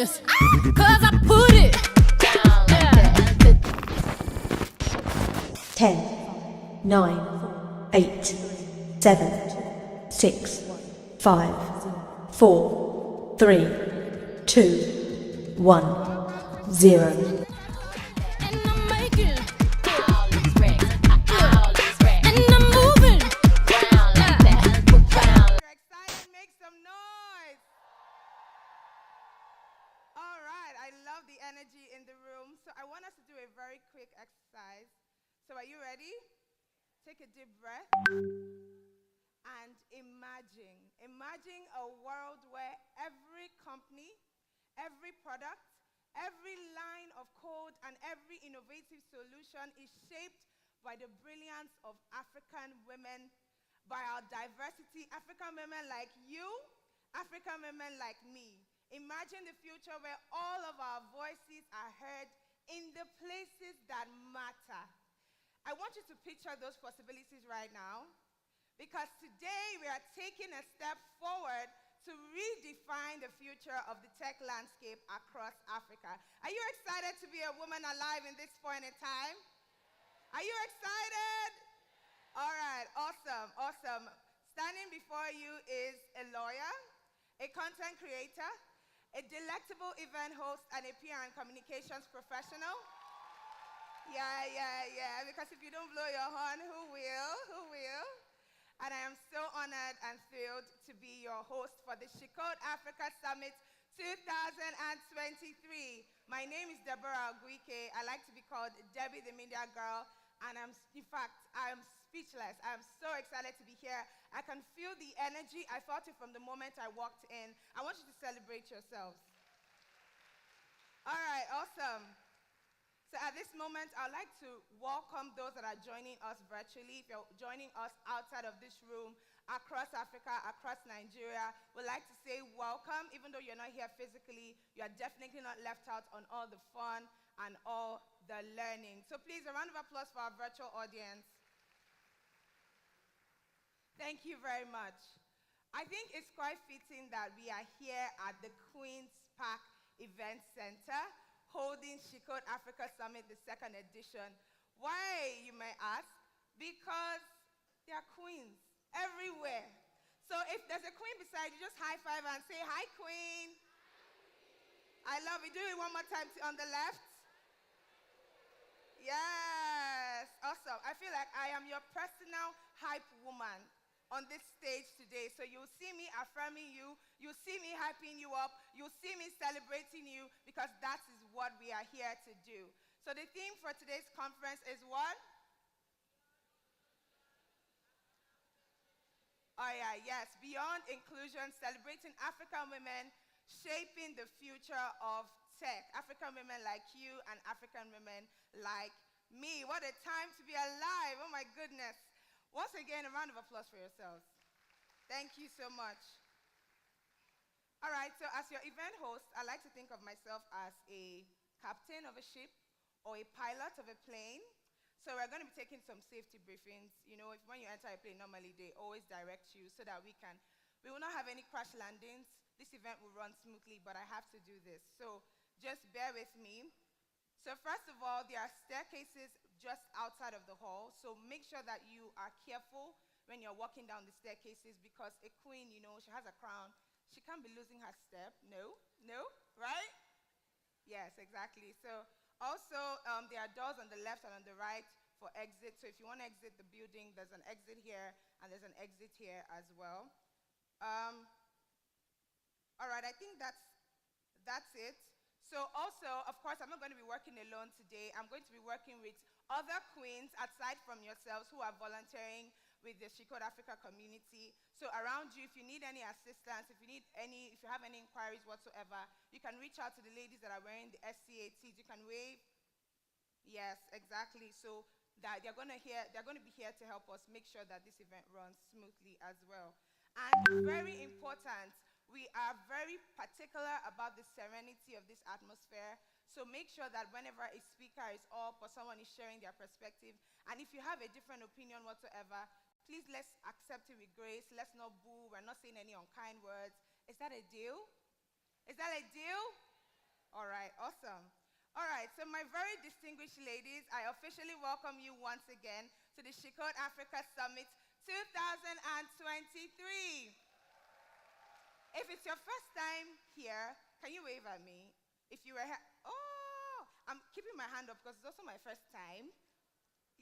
Cause I put it down like that. 10, 9, 8, 7, 6, 5, 4, 3, 2, 1, 0. And I'm making all these racks, all these racks. And I'm moving round like that, round. You're excited? Make some noise. All right, I love the energy in the room. So I want us to do a very quick exercise. So are you ready? Take a deep breath and imagine a world where every company, every product, every line of code, and every innovative solution is shaped by the brilliance of African women, by our diversity, African women like you, African women like me. Imagine the future where all of our voices are heard in the places that matter. I want you to picture those possibilities right now, because today we are taking a step forward to redefine the future of the tech landscape across Africa. Are you excited to be a woman alive in this point in time? Are you excited? All right, awesome, awesome. Standing before you is a lawyer, a content creator, a delectable event host, and a PR and communications professional. Yeah, because if you don't blow your horn, who will? Who will? And I am so honored and thrilled to be your host for the Keynote Africa Summit 2023. My name is Deborah Oguike. I like to be called Debbie the Media Girl, and I'm speechless. I'm so excited to be here. I can feel the energy. I felt it from the moment I walked in. I want you to celebrate yourselves. All right, awesome. So at this moment, I'd like to welcome those that are joining us virtually. If you're joining us outside of this room, across Africa, across Nigeria, we'd like to say welcome. Even though you're not here physically, you are definitely not left out on all the fun and all the learning. So please, a round of applause for our virtual audience. Thank you very much. I think it's quite fitting that we are here at the Queen's Park Event Center, holding Keynote Africa Summit, the second edition. Why, you may ask? Because there are queens everywhere. So if there's a queen beside you, just high five and say, hi, queen. I love it. Do it one more time on the left. Yes, awesome. I feel like I am your personal hype woman on this stage today. So you'll see me affirming you, you'll see me hyping you up, you'll see me celebrating you, because that is what we are here to do. So the theme for today's conference is what? Oh yeah, yes, Beyond Inclusion, celebrating African women, shaping the future of tech. African women like you and African women like me. What a time to be alive, oh my goodness. Once again, a round of applause for yourselves. Thank you so much. All right, so as your event host, I like to think of myself as a captain of a ship or a pilot of a plane. So we're going to be taking some safety briefings. You know, when you enter a plane, normally they always direct you so that we will not have any crash landings. This event will run smoothly, but I have to do this. So just bear with me. So first of all, there are staircases just outside of the hall. So make sure that you are careful when you're walking down the staircases, because a queen, you know, she has a crown. She can't be losing her step. No, right? Yes, exactly. So also, there are doors on the left and on the right for exit. So if you want to exit the building, there's an exit here and there's an exit here as well. All right, I think that's it. So also, of course, I'm not going to be working alone today. I'm going to be working with other queens aside from yourselves who are volunteering with the Keynote Africa community. So around you, if you need any assistance, if you have any inquiries whatsoever, you can reach out to the ladies that are wearing the SCATs. You can wave. Yes, exactly. So that they're going to be here to help us make sure that this event runs smoothly as well. And very important, we are very particular about the serenity of this atmosphere. So make sure that whenever a speaker is up or someone is sharing their perspective, and if you have a different opinion whatsoever, please let's accept it with grace. Let's not boo. We're not saying any unkind words. Is that a deal? Is that a deal? Awesome. All right, so my very distinguished ladies, I officially welcome you once again to the She Code Africa Summit 2023. If it's your first time here, can you wave at me? If you were here, oh, I'm keeping my hand up because it's also my first time.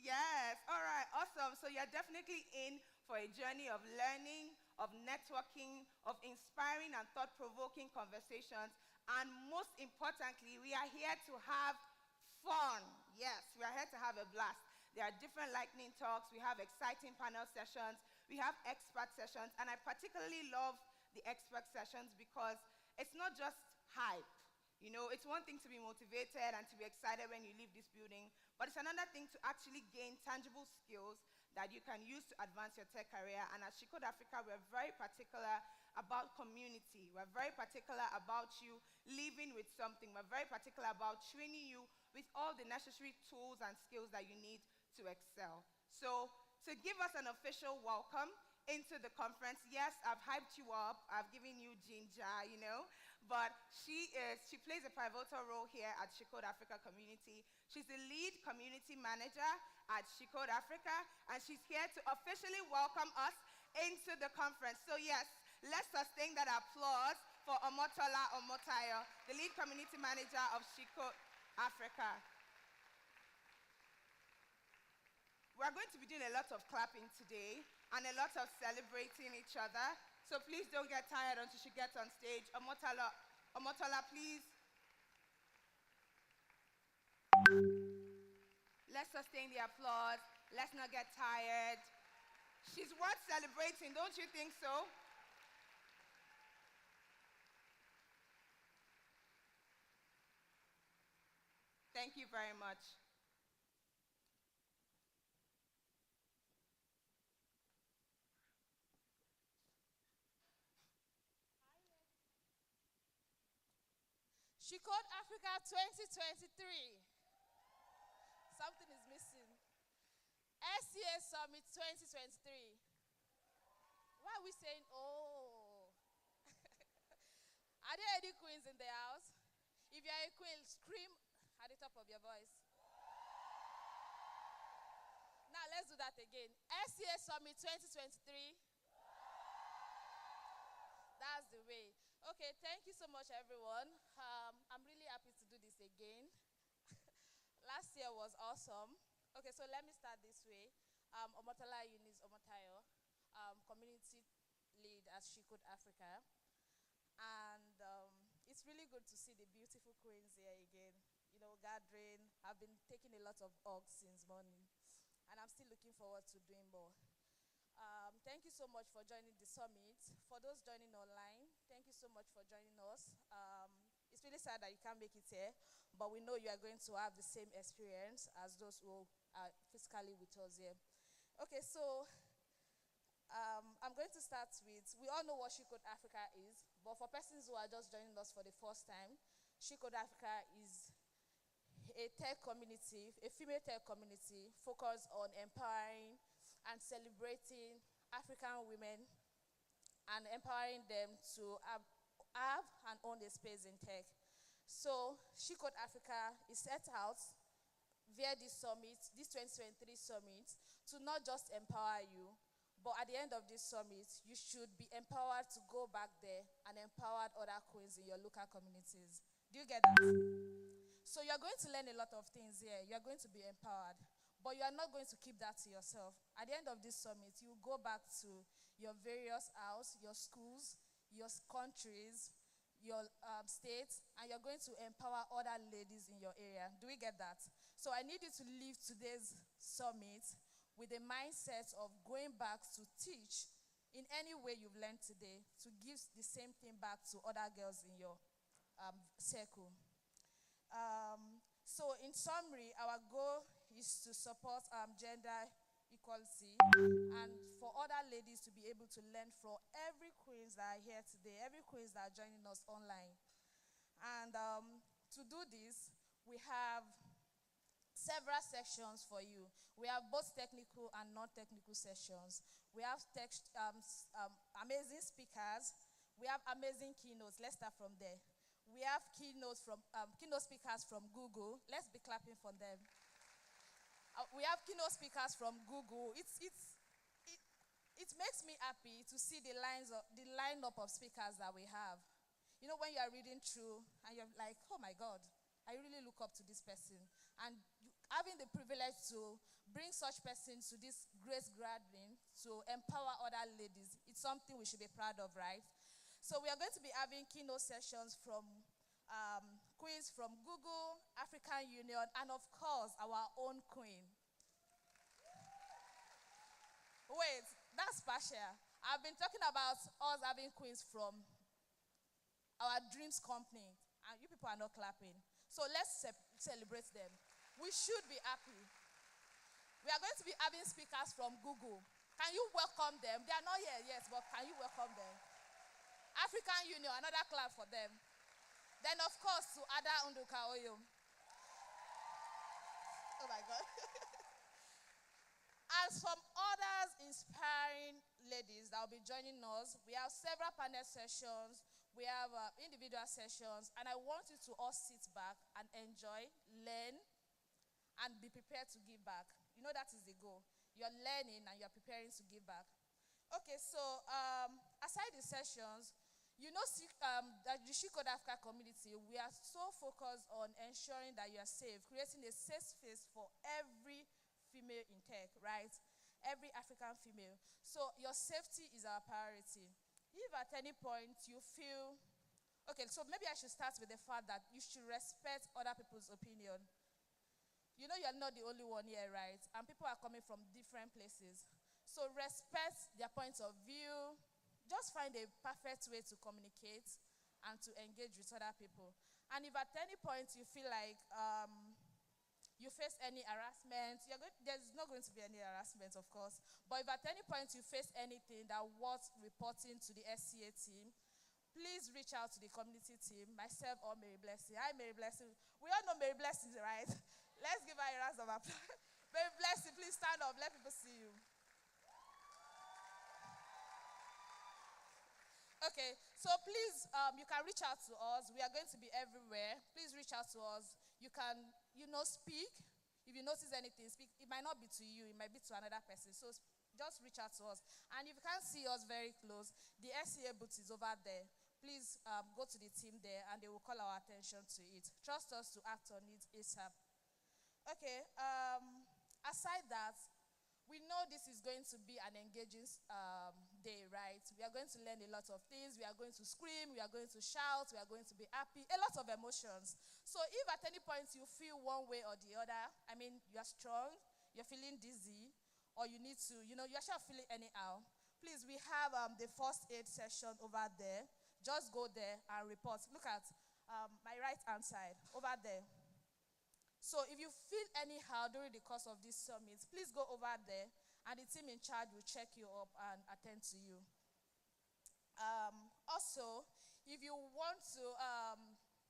Yes, all right, awesome. So you're definitely in for a journey of learning, of networking, of inspiring and thought-provoking conversations. And most importantly, we are here to have fun. Yes, we are here to have a blast. There are different lightning talks. We have exciting panel sessions. We have expert sessions. And I particularly love the expert sessions because it's not just hype. You know, it's one thing to be motivated and to be excited when you leave this building, but it's another thing to actually gain tangible skills that you can use to advance your tech career. And at She Code Africa, we're very particular about community. We're very particular about you living with something. We're very particular about training you with all the necessary tools and skills that you need to excel. So to give us an official welcome into the conference, yes, I've hyped you up. I've given you ginger, you know. But she plays a pivotal role here at She Code Africa Community. She's the lead community manager at She Code Africa, and she's here to officially welcome us into the conference. So yes, let's sustain that applause for Omotola Omotayo, the lead community manager of She Code Africa. We're going to be doing a lot of clapping today and a lot of celebrating each other. So please don't get tired until she gets on stage. Omotola, please. Let's sustain the applause. Let's not get tired. She's worth celebrating, don't you think so? Thank you very much. She Code Africa 2023. Something is missing. SCA Summit 2023. Why are we saying, oh? Are there any queens in the house? If you're a queen, scream at the top of your voice. Now let's do that again. SCA Summit 2023. That's the way. Okay, thank you so much, everyone. I'm really happy to do this again. Last year was awesome. Okay, so let me start this way. Omotola Eunice Omotayo, community lead at She Code Africa. And it's really good to see the beautiful queens here again. You know, gathering. I've been taking a lot of hugs since morning. And I'm still looking forward to doing more. Thank you so much for joining the summit. For those joining online, thank you so much for joining us. It's really sad that you can't make it here, but we know you are going to have the same experience as those who are physically with us here. Okay, so I'm going to start with, we all know what She Code Africa is, but for persons who are just joining us for the first time, She Code Africa is a tech community, a female tech community focused on empowering and celebrating African women and empowering them to have and own a space in tech. So She Code Africa is set out via this summit, this 2023 summit, to not just empower you, but at the end of this summit, you should be empowered to go back there and empower other queens in your local communities. Do you get that? So you're going to learn a lot of things here. You're going to be empowered. But you are not going to keep that to yourself. At the end of this summit, you go back to your various houses, your schools, your countries, your states, and you're going to empower other ladies in your area. Do we get that? So I need you to leave today's summit with a mindset of going back to teach in any way you've learned today, to give the same thing back to other girls in your circle. So in summary, our goal is to support gender equality and for other ladies to be able to learn from every queens that are here today, every queens that are joining us online. And to do this, we have several sections for you. We have both technical and non-technical sessions. We have amazing speakers. We have amazing keynotes. Let's start from there. We have keynote speakers from Google. Let's be clapping for them. We have keynote speakers from Google. It makes me happy to see the lineup of speakers that we have. You know, when you are reading through and you're like, oh my God, I really look up to this person. And having the privilege to bring such persons to this grace gathering to empower other ladies, it's something we should be proud of, right? So we are going to be having keynote sessions from queens from Google, African Union, and of course, our own queen. Wait, that's partial. I've been talking about us having queens from our dreams company, and you people are not clapping. So let's celebrate them. We should be happy. We are going to be having speakers from Google. Can you welcome them? They are not here, yes, but can you welcome them? African Union, another clap for them. Then, of course, to Ada Unduka Oyo. Oh, my God. And some others inspiring ladies that will be joining us, we have several panel sessions, we have individual sessions, and I want you to all sit back and enjoy, learn, and be prepared to give back. You know that is the goal. You're learning and you're preparing to give back. Okay, so aside the sessions, you know, that the She Code Africa community, we are so focused on ensuring that you are safe, creating a safe space for every female in tech, right? Every African female. So your safety is our priority. If at any point you feel, okay, so maybe I should start with the fact that you should respect other people's opinion. You know you're not the only one here, right? And people are coming from different places. So respect their points of view. Just find a perfect way to communicate and to engage with other people. And if at any point you feel like you face any harassment, there's not going to be any harassment, of course. But if at any point you face anything that worth reporting to the SCA team, please reach out to the community team, myself or Mary Blessing. Hi, Mary Blessing. We all know Mary Blessing, right? Let's give her a round of applause. Mary Blessing, please stand up. Let people see you. Okay, so please, you can reach out to us. We are going to be everywhere. Please reach out to us. You can, speak. If you notice anything, speak. It might not be to you. It might be to another person. So just reach out to us. And if you can't see us very close, the SCA booth is over there. Please go to the team there, and they will call our attention to it. Trust us to act on it ASAP. Okay, aside that, we know this is going to be an engaging day, right? We are going to learn a lot of things. We are going to scream. We are going to shout. We are going to be happy. A lot of emotions. So if at any point you feel one way or the other, I mean, you are strong, you're feeling dizzy, or you need to, you're sure feeling anyhow, please, we have the first aid session over there. Just go there and report. Look at my right-hand side, over there. So if you feel anyhow during the course of this summit, please go over there, and the team in charge will check you up and attend to you. Also, if you want to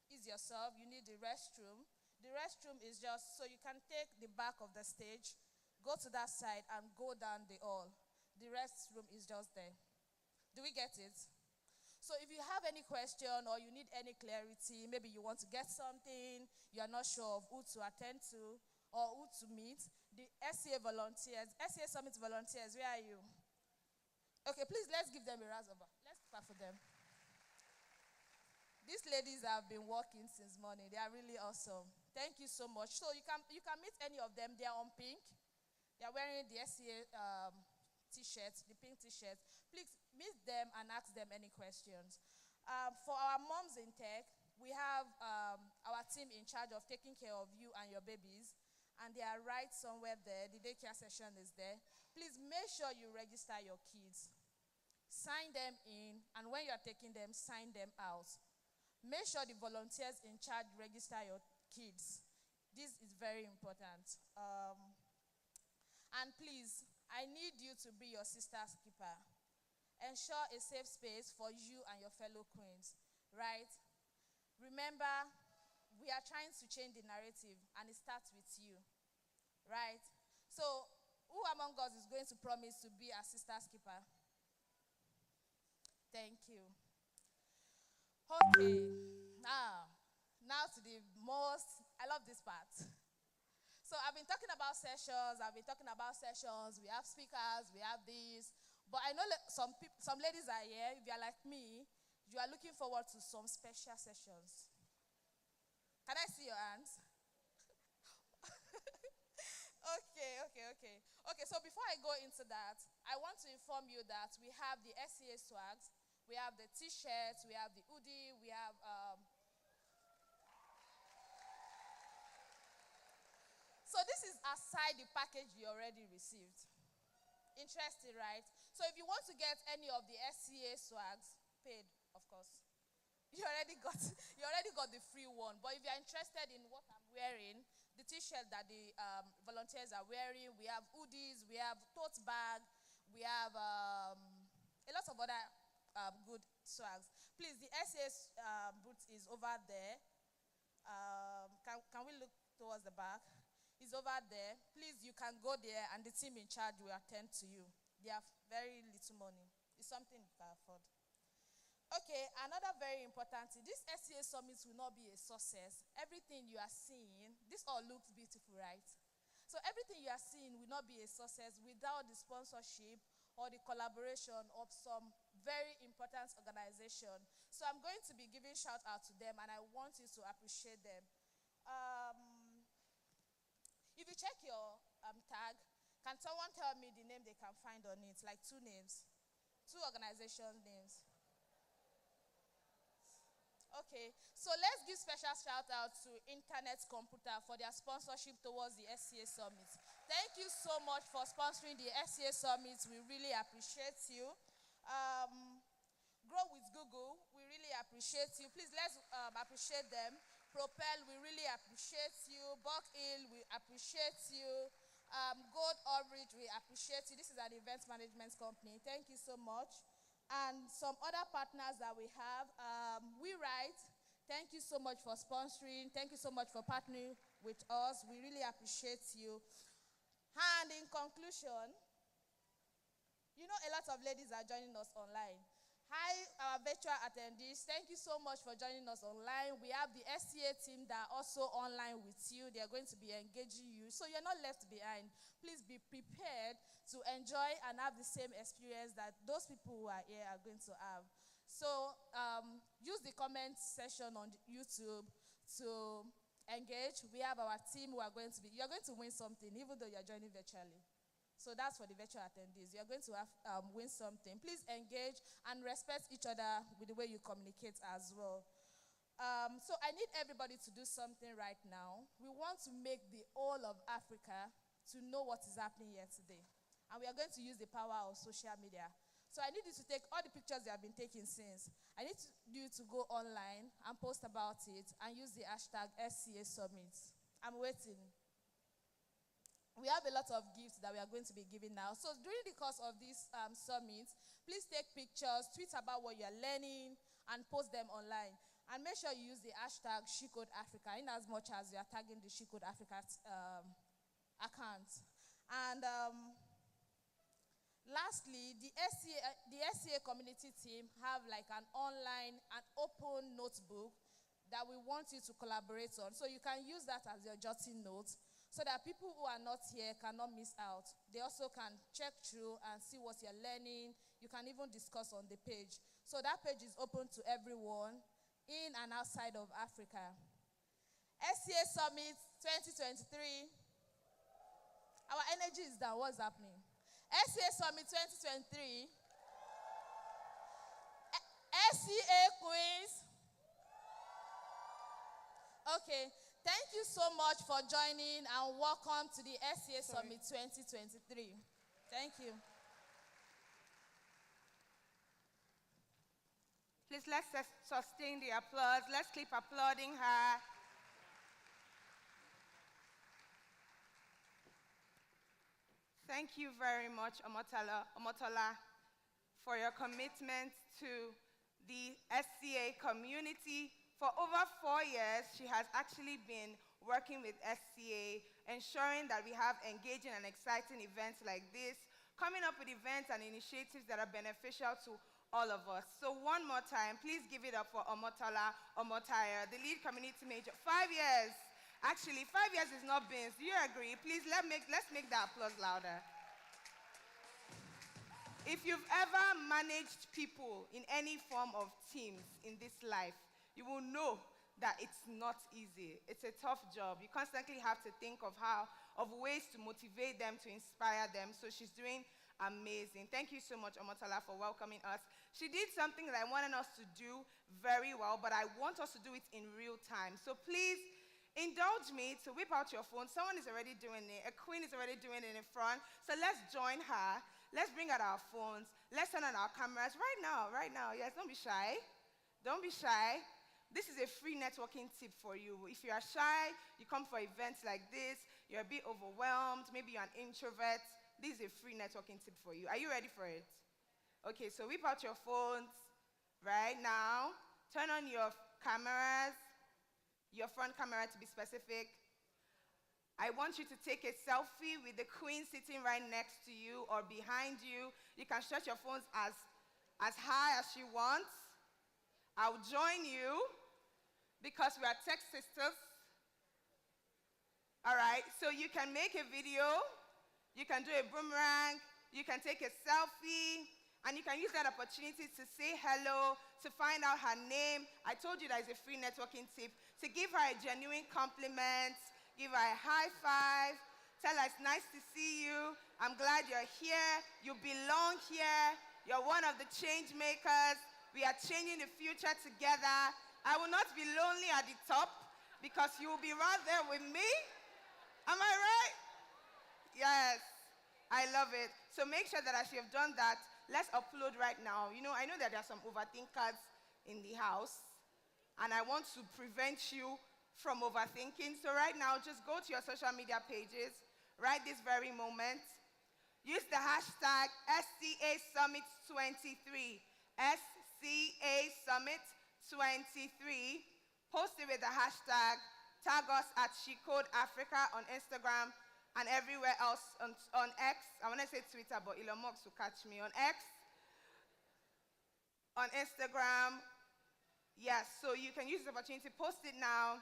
ease yourself, you need the restroom. The restroom is just so you can take the back of the stage, go to that side, and go down the hall. The restroom is just there. Do we get it? So if you have any question or you need any clarity, maybe you want to get something, you are not sure of who to attend to or who to meet, the SCA volunteers, SCA Summit volunteers, where are you? Okay, please, let's give them a round of applause. Let's clap for them. These ladies have been working since morning. They are really awesome. Thank you so much. So you can meet any of them. They are on pink. They are wearing the SCA T-shirts, the pink T-shirts. Please meet them and ask them any questions. For our moms in tech, we have our team in charge of taking care of you and your babies, and they are right somewhere there. The daycare session is there. Please make sure you register your kids. Sign them in, and when you are taking them, sign them out. Make sure the volunteers in charge register your kids. This is very important. And please, I need you to be your sister's keeper. Ensure a safe space for you and your fellow queens, right? Remember, we are trying to change the narrative, and it starts with you, right? So, who among us is going to promise to be our sister's keeper? Thank you. Okay, Now to the most, I love this part. So I've been talking about sessions, we have speakers, we have this. But I know some ladies are here, if you are like me, you are looking forward to some special sessions. Can I see your hands? Okay, so before I go into that, I want to inform you that we have the SCA swags, we have the t-shirts, we have the hoodie, we have so this is aside the package you already received. Interesting, right? So if you want to get any of the SCA swags, paid, of course. You already got the free one. But if you're interested in what I'm wearing, the t-shirt that the volunteers are wearing, we have hoodies, we have tote bag, we have a lot of other good swags. Please, the SCA booth is over there. Can we look towards the back? It's over there. Please, you can go there and the team in charge will attend to you. They have very little money. It's something you can afford. Okay, another very important thing. This SCA Summit will not be a success. Everything you are seeing, this all looks beautiful, right? So everything you are seeing will not be a success without the sponsorship or the collaboration of some very important organization. So I'm going to be giving shout out to them and I want you to appreciate them. If you check your tag, can someone tell me the name they can find on it? Like 2 names, 2 organization names. Okay, so let's give special shout out to Internet Computer for their sponsorship towards the SCA Summit. Thank you so much for sponsoring the SCA Summit. We really appreciate you. Grow with Google, we really appreciate you. Please, let's appreciate them. Propel, we really appreciate you. Buck Hill, we appreciate you. Gold Outreach, we appreciate you. This is an event management company. Thank you so much. And some other partners that we have. We Write, thank you so much for sponsoring. Thank you so much for partnering with us. We really appreciate you. And in conclusion, you know a lot of ladies are joining us online. Hi, our virtual attendees. Thank you so much for joining us online. We have the SCA team that are also online with you. They are going to be engaging you, so you're not left behind. Please be prepared to enjoy and have the same experience that those people who are here are going to have. So use the comment section on YouTube to engage. We have our team who are going to be, you're going to win something even though you're joining virtually. So that's for the virtual attendees. You're going to have win something. Please engage and respect each other with the way you communicate as well. So I need everybody to do something right now. We want to make the whole of Africa to know what is happening here today. And we are going to use the power of social media. So I need you to take all the pictures you have been taking since. I need you to go online and post about it and use the hashtag SCA Summit. I'm waiting. We have a lot of gifts that we are going to be giving now. So during the course of this summit, please take pictures, tweet about what you are learning, and post them online. And make sure you use the hashtag SheCodeAfrica in as much as you are tagging the SheCodeAfrica account. And lastly, the SCA community team have like an online and open notebook that we want you to collaborate on. So you can use that as your jotting notes, so that people who are not here cannot miss out. They also can check through and see what you're learning. You can even discuss on the page. So that page is open to everyone in and outside of Africa. SCA Summit 2023. Our energy is down. What's happening? SCA Summit 2023. SCA Queens. Okay. Thank you so much for joining and welcome to the SCA Summit 2023. Thank you. Please, let's sustain the applause. Let's keep applauding her. Thank you very much, Omotola, for your commitment to the SCA community. For over 4 years, she has actually been working with SCA, ensuring that we have engaging and exciting events like this, coming up with events and initiatives that are beneficial to all of us. So one more time, please give it up for Omotola Omotaya, the lead community manager. 5 years. Actually, 5 years is not beans. Do you agree? Please, let's make the applause louder. If you've ever managed people in any form of teams in this life, you will know that it's not easy. It's a tough job. You constantly have to think of ways to motivate them, to inspire them. So she's doing amazing. Thank you so much, Omotola, for welcoming us. She did something that I wanted us to do very well, but I want us to do it in real time. So please, indulge me to whip out your phone. Someone is already doing it. A queen is already doing it in front. So let's join her. Let's bring out our phones. Let's turn on our cameras right now. Yes, don't be shy. Don't be shy. This is a free networking tip for you. If you are shy, you come for events like this, you're a bit overwhelmed, maybe you're an introvert, this is a free networking tip for you. Are you ready for it? Okay, so whip out your phones right now. Turn on your cameras, your front camera to be specific. I want you to take a selfie with the queen sitting right next to you or behind you. You can stretch your phones as high as you want. I'll join you because we are tech sisters. All right, so you can make a video, you can do a boomerang, you can take a selfie, and you can use that opportunity to say hello, to find out her name. I told you that is a free networking tip. To give her a genuine compliment, give her a high five, tell her it's nice to see you, I'm glad you're here, you belong here, you're one of the change makers, we are changing the future together. I will not be lonely at the top because you will be right there with me. Am I right? Yes, I love it. So make sure that as you have done that, let's upload right now. You know, I know that there are some overthinkers in the house, and I want to prevent you from overthinking. So right now, just go to your social media pages right this very moment. Use the hashtag SCA Summit 23. SCA Summit 23. Post it with the hashtag. Tag us at SheCode Africa on Instagram and everywhere else on X. I want to say Twitter, but Elon Musk will catch me on X. On Instagram. Yes, so you can use this opportunity. Post it now.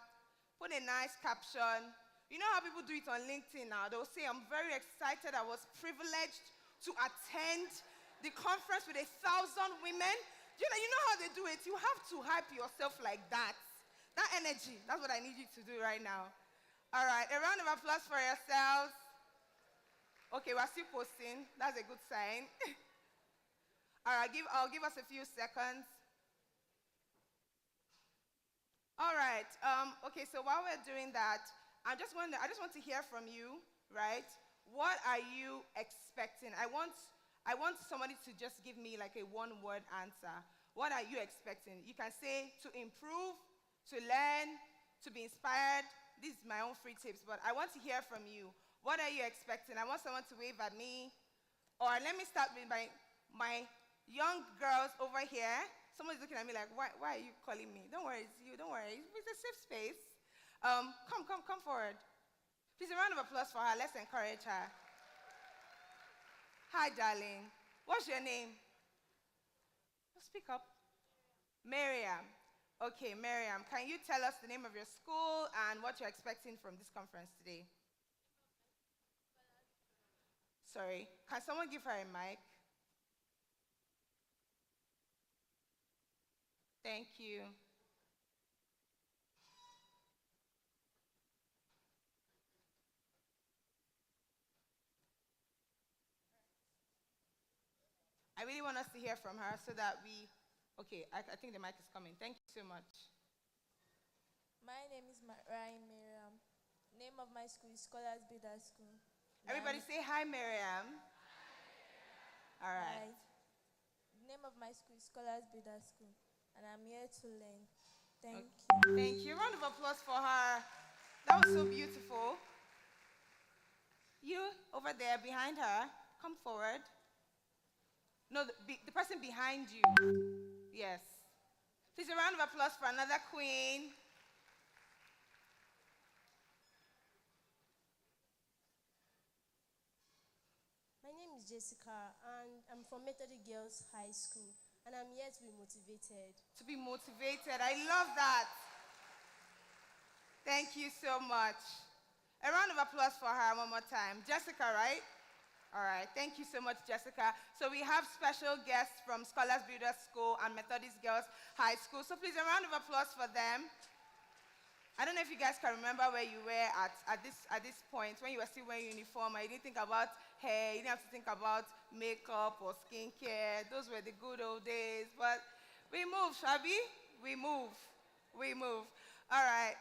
Put a nice caption. You know how people do it on LinkedIn now? They'll say, I'm very excited. I was privileged to attend the conference with 1,000 women. You know how they do it? You have to hype yourself like that. That energy, that's what I need you to do right now. All right, a round of applause for yourselves. Okay, we're still posting. That's a good sign. All right, I'll give us a few seconds. All right, okay, so while we're doing that, I just want to hear from you, right? What are you expecting? I want somebody to just give me like a one-word answer. What are you expecting? You can say to improve, to learn, to be inspired. These are my own free tips, but I want to hear from you. What are you expecting? I want someone to wave at me. Or let me start with my young girls over here. Someone's looking at me like, why are you calling me? Don't worry, it's you, don't worry. It's a safe space. Come forward. Please, a round of applause for her. Let's encourage her. Hi, darling. What's your name? Speak up. Miriam. Okay, Miriam, can you tell us the name of your school and what you're expecting from this conference today? Sorry, can someone give her a mic? Thank you. I really want us to hear from her so that okay, I think the mic is coming. Thank you so much. My name is Ryan Miriam. Name of my school is Scholars Builder School. Everybody say hi, Miriam. All right. The name of my school is Scholars Builder School, and I'm here to learn. Thank you. Thank you. Round of applause for her. That was so beautiful. You over there behind her, come forward. No, the person behind you. Yes. Please, a round of applause for another queen. My name is Jessica, and I'm from Methodist Girls High School, and I'm here to be motivated. To be motivated. I love that. Thank you so much. A round of applause for her one more time. Jessica, right? All right. Thank you so much, Jessica. So we have special guests from Scholars Builders School and Methodist Girls High School. So please, a round of applause for them. I don't know if you guys can remember where you were at this point, when you were still wearing uniform and you didn't think about hair, you didn't have to think about makeup or skincare. Those were the good old days. But we move, shall we? We move. We move. All right.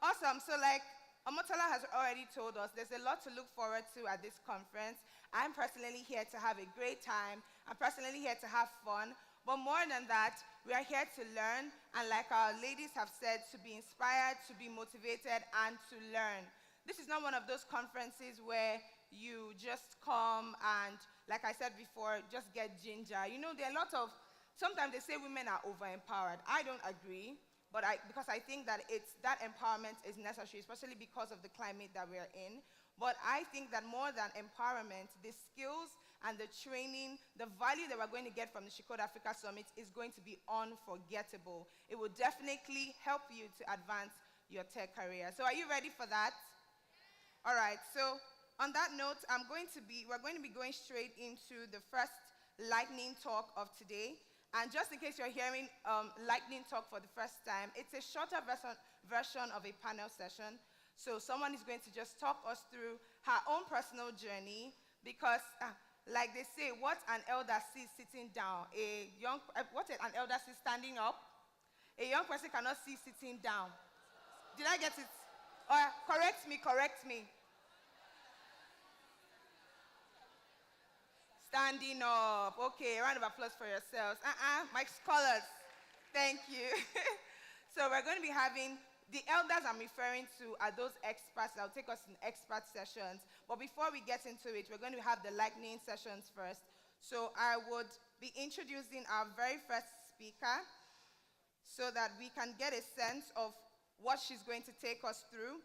Awesome. So like Omotola has already told us, there's a lot to look forward to at this conference. I'm personally here to have a great time. I'm personally here to have fun. But more than that, we are here to learn, and like our ladies have said, to be inspired, to be motivated, and to learn. This is not one of those conferences where you just come and, like I said before, just get ginger. You know, there are a lot of, sometimes they say women are over-empowered. I don't agree, but because I think that that empowerment is necessary, especially because of the climate that we're in. But I think that more than empowerment, the skills and the training, the value that we're going to get from the She Code Africa Summit is going to be unforgettable. It will definitely help you to advance your tech career. So are you ready for that? All right, so on that note, we're going to be going straight into the first lightning talk of today. And just in case you're hearing lightning talk for the first time, it's a shorter version of a panel session. So someone is going to just talk us through her own personal journey, because like they say, what an elder sees sitting down, what an elder sees standing up, a young person cannot see sitting down. Did I get it? Correct me. Standing up. Okay, a round of applause for yourselves. My scholars. Thank you. So we're going to be having, the elders I'm referring to are those experts that will take us in expert sessions. But before we get into it, we're going to have the lightning sessions first. So I would be introducing our very first speaker so that we can get a sense of what she's going to take us through.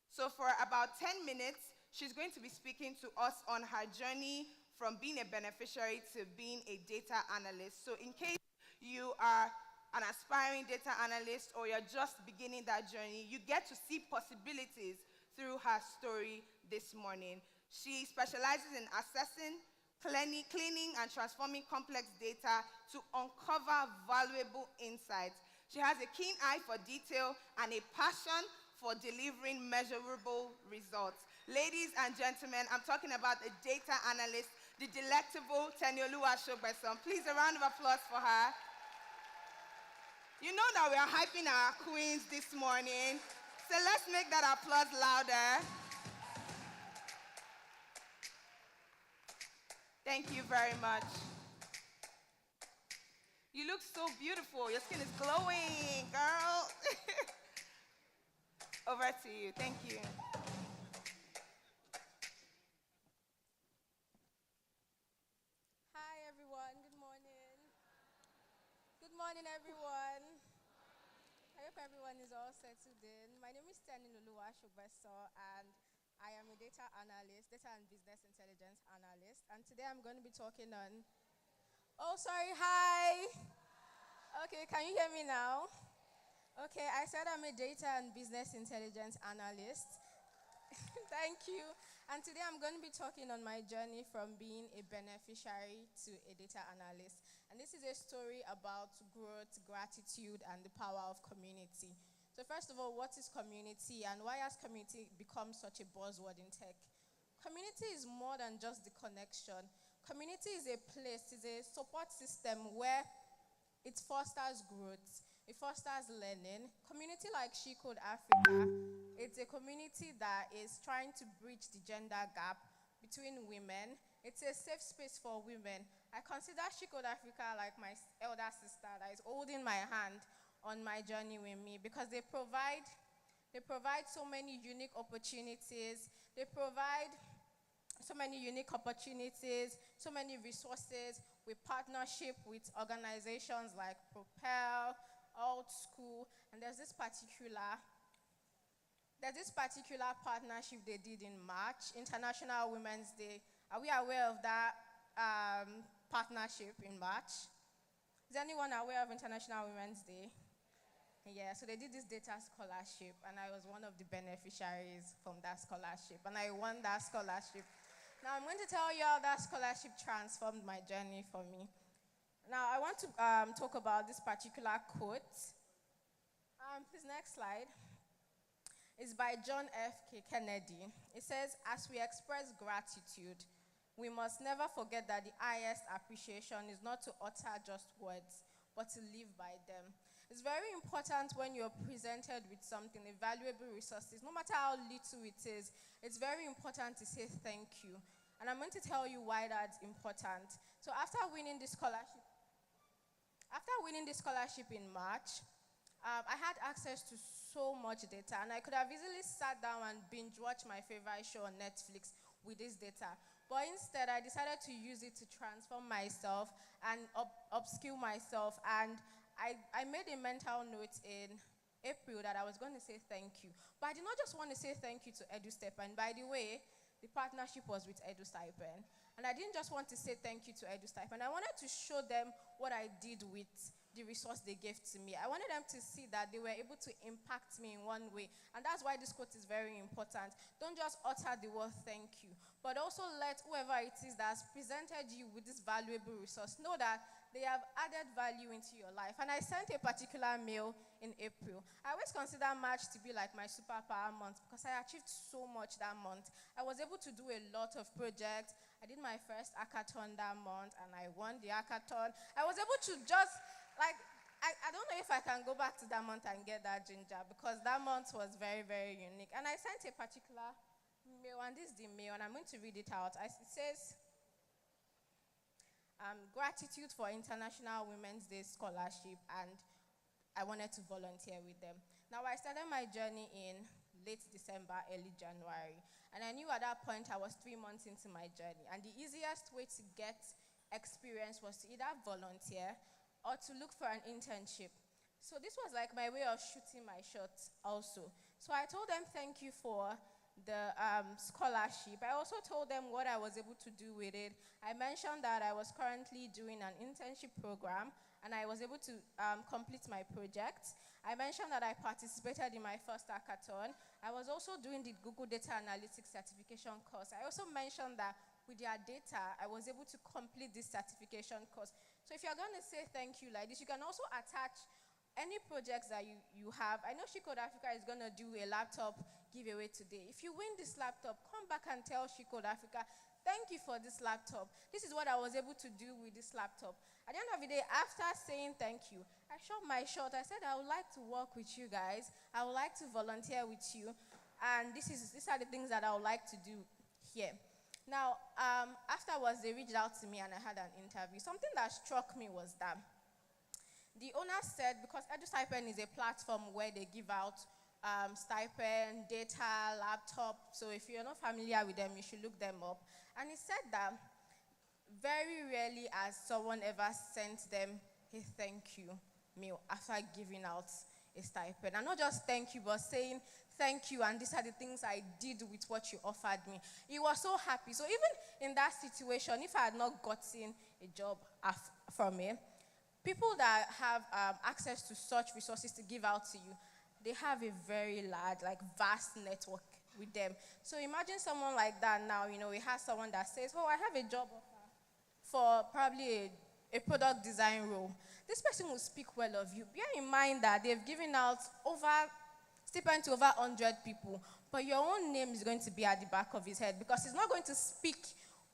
So for about 10 minutes, she's going to be speaking to us on her journey from being a beneficiary to being a data analyst. So in case you are an aspiring data analyst or you're just beginning that journey, you get to see possibilities through her story this morning. She specializes in assessing, cleaning, and transforming complex data to uncover valuable insights. She has a keen eye for detail and a passion for delivering measurable results. Ladies and gentlemen, I'm talking about the data analyst, the delectable Tenioluwa Shogbeson. Please, a round of applause for her. You know that we are hyping our queens this morning, so let's make that applause louder. Thank you very much. You look so beautiful. Your skin is glowing, girl. Over to you. Thank you. Hi, everyone. Good morning. Good morning, everyone. I hope everyone is all settled in. My name is Tenioluwa Shogbeson, and I am a data analyst, data and business intelligence analyst. And today I'm going to be talking on... Oh, sorry. Hi. Okay, can you hear me now? Okay, I said I'm a data and business intelligence analyst. Thank you. And today I'm going to be talking on my journey from being a beneficiary to a data analyst. And this is a story about growth, gratitude, and the power of community. So first of all, what is community, and why has community become such a buzzword in tech? Community is more than just the connection. Community is a place, is a support system where it fosters growth. It fosters learning. Community like She Code Africa, it's a community that is trying to bridge the gender gap between women. It's a safe space for women. I consider She Code Africa like my elder sister that is holding my hand on my journey with me, because they provide so many unique opportunities. They provide so many unique opportunities, so many resources, with partnership with organizations like Propel, Alt School, and there's this particular partnership they did in March, International Women's Day. Are we aware of that partnership in March. Is anyone aware of International Women's Day? Yeah, so they did this data scholarship, and I was one of the beneficiaries from that scholarship, and I won that scholarship. Now, I'm going to tell you how that scholarship transformed my journey for me. Now, I want to talk about this particular quote. Please, next slide. It's by John F. Kennedy. It says, "As we express gratitude, we must never forget that the highest appreciation is not to utter just words, but to live by them." It's very important when you're presented with something, a valuable resources, no matter how little it is, it's very important to say thank you. And I'm going to tell you why that's important. So after winning this scholarship in March, I had access to so much data, and I could have easily sat down and binge watch my favorite show on Netflix with this data. But instead, I decided to use it to transform myself and upskill myself. And I made a mental note in April that I was going to say thank you. But I did not just want to say thank you to EduStep. And by the way, the partnership was with EduStipend. And I didn't just want to say thank you to EduStipend. I wanted to show them what I did with the resource they gave to me. I wanted them to see that they were able to impact me in one way. And that's why this quote is very important. Don't just utter the word thank you, but also let whoever it is that has presented you with this valuable resource know that they have added value into your life. And I sent a particular mail in April. I always consider March to be like my superpower month because I achieved so much that month. I was able to do a lot of projects. I did my first hackathon that month, and I won the hackathon. I was able to just, I don't know if I can go back to that month and get that ginger because that month was very, very unique. And I sent a particular mail, and this is the mail, and I'm going to read it out. It says, gratitude for International Women's Day scholarship, and I wanted to volunteer with them. Now, I started my journey in late December, early January, and I knew at that point I was 3 months into my journey, and the easiest way to get experience was to either volunteer or to look for an internship. So this was like my way of shooting my shot also. So I told them thank you for the scholarship. I also told them what I was able to do with it. I mentioned that I was currently doing an internship program, and I was able to complete my project. I mentioned that I participated in my first hackathon. I was also doing the Google Data Analytics certification course. I also mentioned that with their data, I was able to complete this certification course. So if you're going to say thank you like this, you can also attach any projects that you have. I know Shecode Africa is going to do a laptop giveaway today. If you win this laptop, come back and tell Shecode Africa, thank you for this laptop. This is what I was able to do with this laptop. At the end of the day, after saying thank you, I shot my shot. I said I would like to work with you guys. I would like to volunteer with you. And these are the things that I would like to do here. Now, afterwards, they reached out to me and I had an interview. Something that struck me was that the owner said, because EduStipend is a platform where they give out stipend, data, laptop. So if you're not familiar with them, you should look them up. And he said that very rarely has someone ever sent them a thank you mail after giving out a stipend. And not just thank you, but saying thank you, and these are the things I did with what you offered me. He was so happy. So even in that situation, if I had not gotten a job from it, people that have access to such resources to give out to you, they have a very large, vast network with them. So imagine someone like that now, we have someone that says, oh, I have a job offer for probably a product design role. This person will speak well of you. Bear in mind that they've given out stipend to over 100 people, but your own name is going to be at the back of his head because he's not going to speak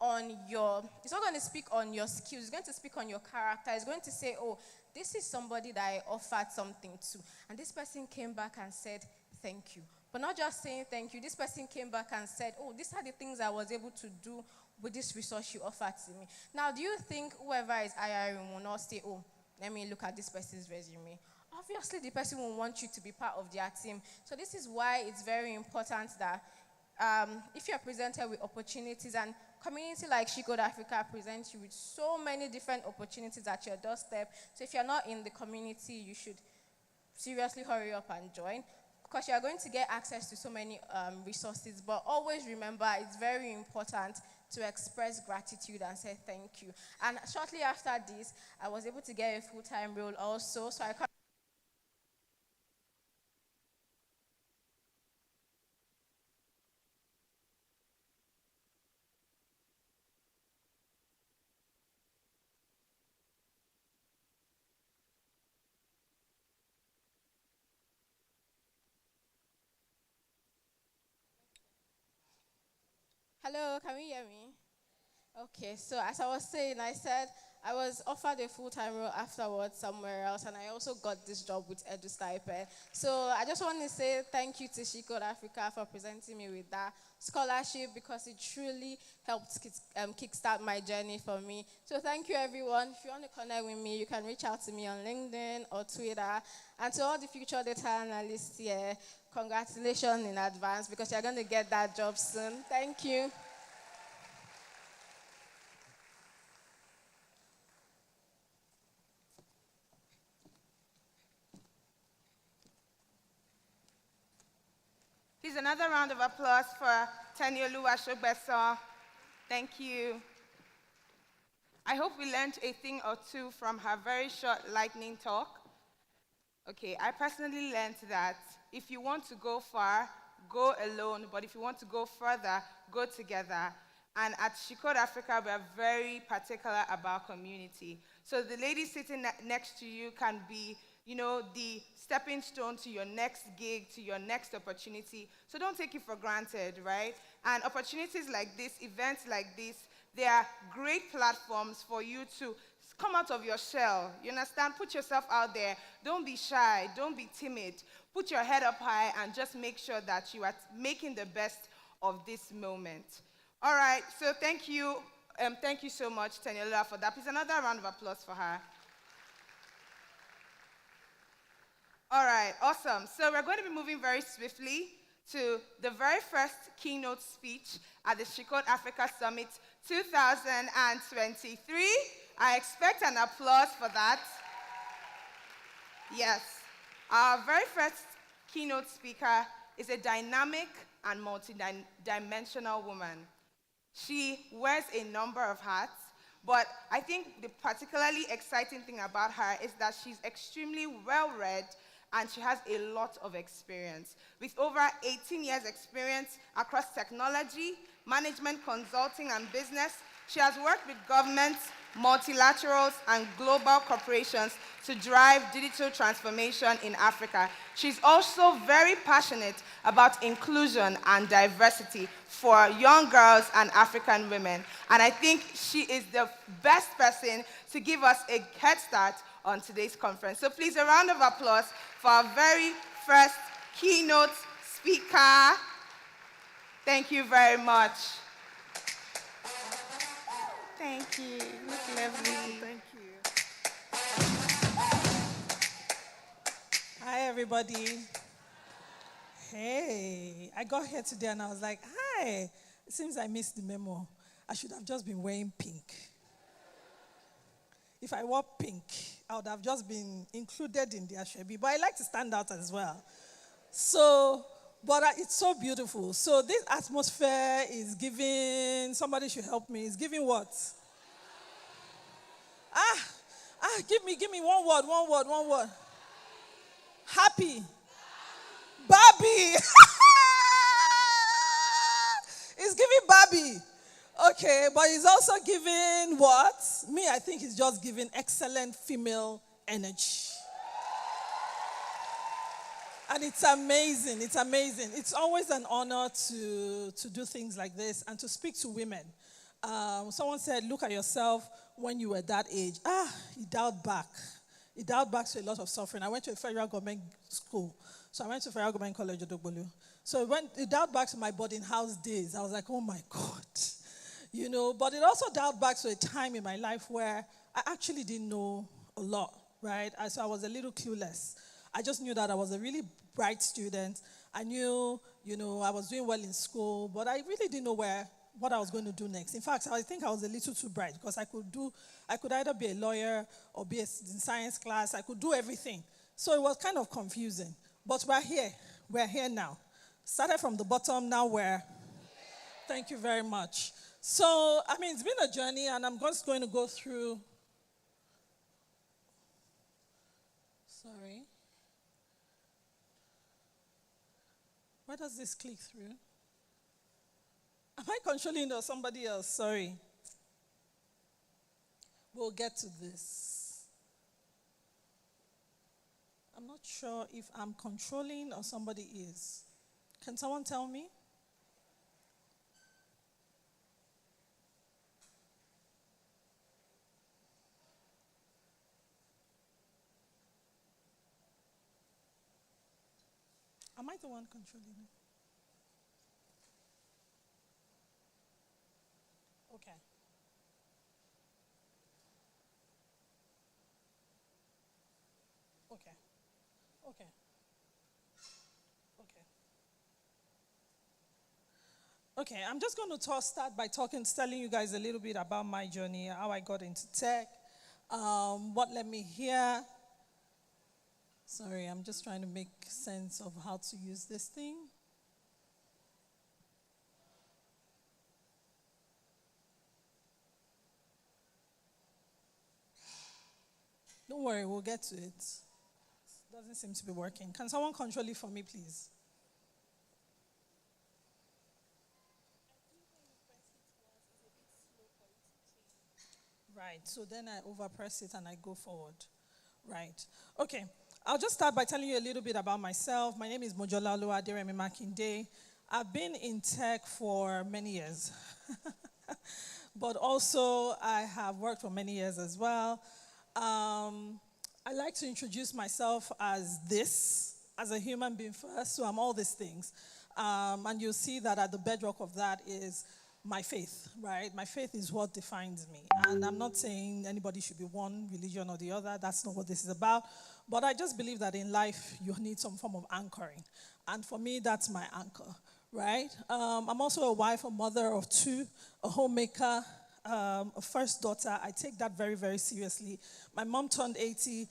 on your skills. He's going to speak on your character. He's going to say, oh, this is somebody that I offered something to. And this person came back and said, thank you. But not just saying thank you. This person came back and said, oh, these are the things I was able to do with this resource you offered to me. Now, do you think whoever is hiring will not say, oh, let me look at this person's resume? Obviously, the person will want you to be part of their team. So this is why it's very important that if you're presented with opportunities, and community like Shecode Africa presents you with so many different opportunities at your doorstep. So if you're not in the community, you should seriously hurry up and join. because you are going to get access to so many resources. But always remember, it's very important to express gratitude and say thank you. And shortly after this, I was able to get a full-time role also, so I can't. Hello, can you hear me? Okay, so as I was saying, I said I was offered a full-time role afterwards somewhere else, and I also got this job with Edu Stipend. So I just want to say thank you to Keynote Africa for presenting me with that scholarship, because it truly helped kickstart my journey for me. So thank you, everyone. If you want to connect with me, you can reach out to me on LinkedIn or Twitter. And to all the future data analysts here, congratulations in advance, because you're going to get that job soon. Thank you. Please, another round of applause for Teniolu Ashogbeso. Thank you. I hope we learned a thing or two from her very short lightning talk. Okay, I personally learned that if you want to go far, go alone, but if you want to go further, go together. And at Keynote Africa, we are very particular about community. So the lady sitting next to you can be, the stepping stone to your next gig, to your next opportunity. So don't take it for granted, right? And opportunities like this, events like this, they are great platforms for you to come out of your shell. You understand? Put yourself out there. Don't be shy. Don't be timid. Put your head up high and just make sure that you are making the best of this moment. All right, so thank you. Thank you so much, Teniolu, for that. Please, another round of applause for her. All right, awesome. So we're going to be moving very swiftly to the very first keynote speech at the Keynote Africa Summit 2023. I expect an applause for that. Yes. Our very first keynote speaker is a dynamic and multi-dimensional woman. She wears a number of hats, but I think the particularly exciting thing about her is that she's extremely well-read and she has a lot of experience. With over 18 years experience across technology, management, consulting, and business, she has worked with governments, multilaterals, and global corporations to drive digital transformation in Africa. She's also very passionate about inclusion and diversity for young girls and African women. And I think she is the best person to give us a head start on today's conference. So please, a round of applause for our very first keynote speaker. Thank you very much. Thank you. Look lovely. Thank you. Hi, everybody. Hey, I got here today and I was like, hi. It seems I missed the memo. I should have just been wearing pink. If I wore pink, I would have just been included in the Ashwebi. But I like to stand out as well. So, but it's so beautiful. So this atmosphere is giving, somebody should help me, is giving what? Give me one word. Happy. Barbie. It's giving Barbie. Okay, but it's also giving what? Me, I think it's just giving excellent female energy. And it's amazing. It's amazing. It's always an honor to do things like this and to speak to women. Someone said, look at yourself when you were that age. It dialed back. It dialed back to a lot of suffering. I went to a federal government school. So I went to Federal Government College, Odogbolu. So it dialed back to my boarding house days. I was like, oh my God. But it also dialed back to a time in my life where I actually didn't know a lot, right? So I was a little clueless. I just knew that I was a really bright student. I knew, I was doing well in school, but I really didn't know what I was going to do next. In fact, I think I was a little too bright because I could either be a lawyer or be in science class. I could do everything. So it was kind of confusing. But we're here. We're here now. Started from the bottom, now we're. Thank you very much. So, I mean, it's been a journey, and I'm just going to go through. Sorry. Where does this click through? Am I controlling or somebody else? Sorry. We'll get to this. I'm not sure if I'm controlling or somebody is. Can someone tell me? Am I the one controlling it? Okay. Okay. Okay. Okay. Okay, I'm just going to start by telling you guys a little bit about my journey, how I got into tech, what led me here. Sorry, I'm just trying to make sense of how to use this thing. Don't worry, we'll get to it. Doesn't seem to be working. Can someone control it for me, please? Right, so then I overpress it and I go forward. Right, okay. I'll just start by telling you a little bit about myself. My name is Mojola Oluwaderemi Makinde. I've been in tech for many years. But also I have worked for many years as well. I like to introduce myself as a human being first, so I'm all these things. And you'll see that at the bedrock of that is my faith, right? My faith is what defines me. And I'm not saying anybody should be one religion or the other. That's not what this is about. But I just believe that in life, you need some form of anchoring. And for me, that's my anchor, right? I'm also a wife, a mother of two, a homemaker, a first daughter. I take that very, very seriously. My mom turned 80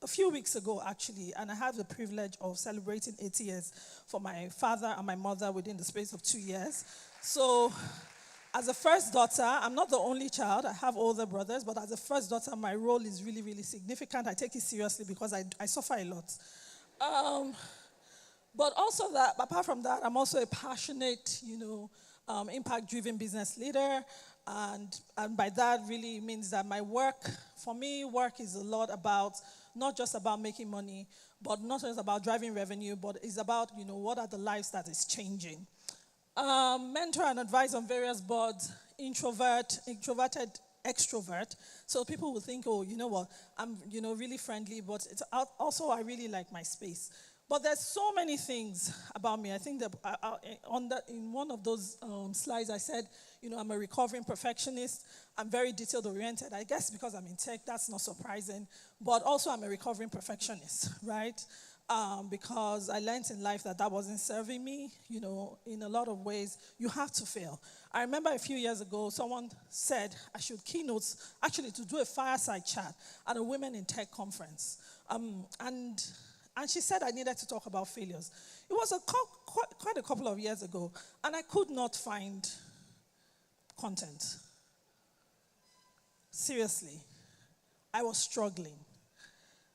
a few weeks ago, actually, and I have the privilege of celebrating 80 years for my father and my mother within the space of 2 years. So, as a first daughter, I'm not the only child. I have older brothers, but as a first daughter, my role is really, really significant. I take it seriously because I suffer a lot. But also that, apart from that, I'm also a passionate, impact-driven business leader. And by that really means that my work, for me, work is a lot about, not just about making money, but not just about driving revenue, but it's about, what are the lives that is changing. Mentor and advise on various boards, introverted, extrovert. So people will think, oh, you know what, I'm, really friendly, but it's also I really like my space. But there's so many things about me. I think that in one of those slides I said, I'm a recovering perfectionist. I'm very detail-oriented. I guess because I'm in tech, that's not surprising. But also I'm a recovering perfectionist, right? Because I learned in life that wasn't serving me. In a lot of ways, you have to fail. I remember a few years ago, someone said I should keynote, actually to do a fireside chat at a Women in Tech conference. And she said I needed to talk about failures. It was quite a couple of years ago, and I could not find content. Seriously. I was struggling.